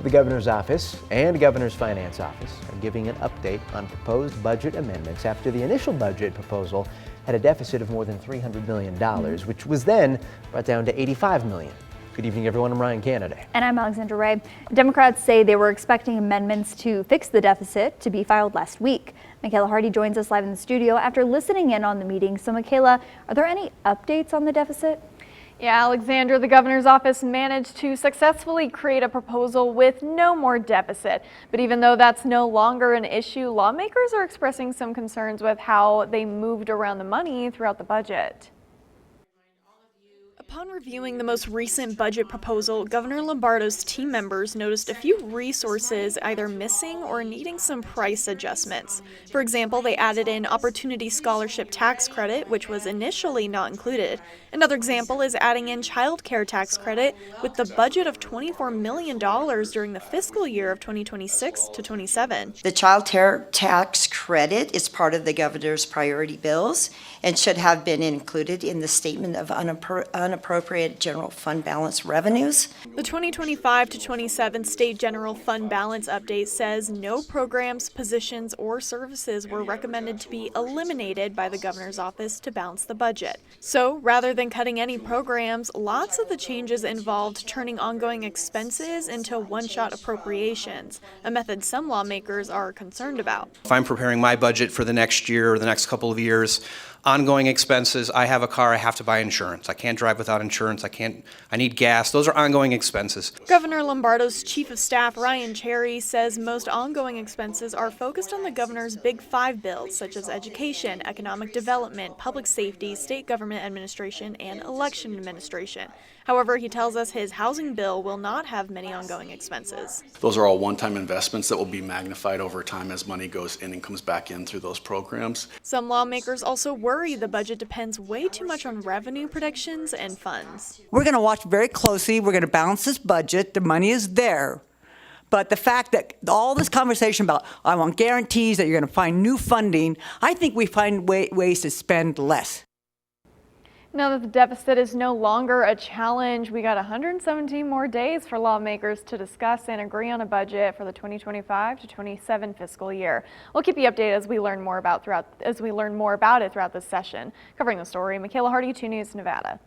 The governor's office and governor's finance office are giving an update on proposed budget amendments after the initial budget proposal had a deficit of more than $300 million, which was then brought down to $85 million. Good evening, everyone. I'm Ryan Canada. And I'm Alexandra Ray. Democrats say they were expecting amendments to fix the deficit to be filed last week. Michaela Hardy joins us live in the studio after listening in on the meeting. So, Michaela, are there any updates on the deficit? Yeah, Alexandra, the governor's office managed to successfully create a proposal with no more deficit. But even though that's no longer an issue, lawmakers are expressing some concerns with how they moved around the money throughout the budget. Upon reviewing the most recent budget proposal, Governor Lombardo's team members noticed a few resources either missing or needing some price adjustments. For example, they added in Opportunity Scholarship Tax Credit, which was initially not included. Another example is adding in Child Care Tax Credit with the budget of $24 million during the fiscal year of 2026 to 27. The Child Care Tax Credit is part of the governor's priority bills and should have been included in the statement of unappropriated general fund balance revenues. The 2025 to 27 state general fund balance update says no programs, positions, or services were recommended to be eliminated by the governor's office to balance the budget. So rather than cutting any programs, lots of the changes involved turning ongoing expenses into one-shot appropriations, a method some lawmakers are concerned about. If I'm preparing my budget for the next year or the next couple of years, ongoing expenses, I have a car, I have to buy insurance. I can't drive without insurance. I need gas. Those are ongoing expenses. Governor Lombardo's chief of staff, Ryan Cherry, says most ongoing expenses are focused on the governor's Big Five bills, such as education, economic development, public safety, state government administration, and election administration. However, he tells us his housing bill will not have many ongoing expenses. Those are all one-time investments that will be magnified over time as money goes in and comes back in through those programs. Some lawmakers also worry the budget depends way too much on revenue predictions and funds. We're going to watch very closely. We're going to balance this budget. The money is there. But the fact that all this conversation about, I want guarantees that you're going to find new funding, I think we find ways to spend less. Now that the deficit is no longer a challenge, we got 117 more days for lawmakers to discuss and agree on a budget for the 2025 to 27 fiscal year. We'll keep you updated as we learn more about it throughout this session. Covering the story, Michaela Hardy, 2 News, Nevada.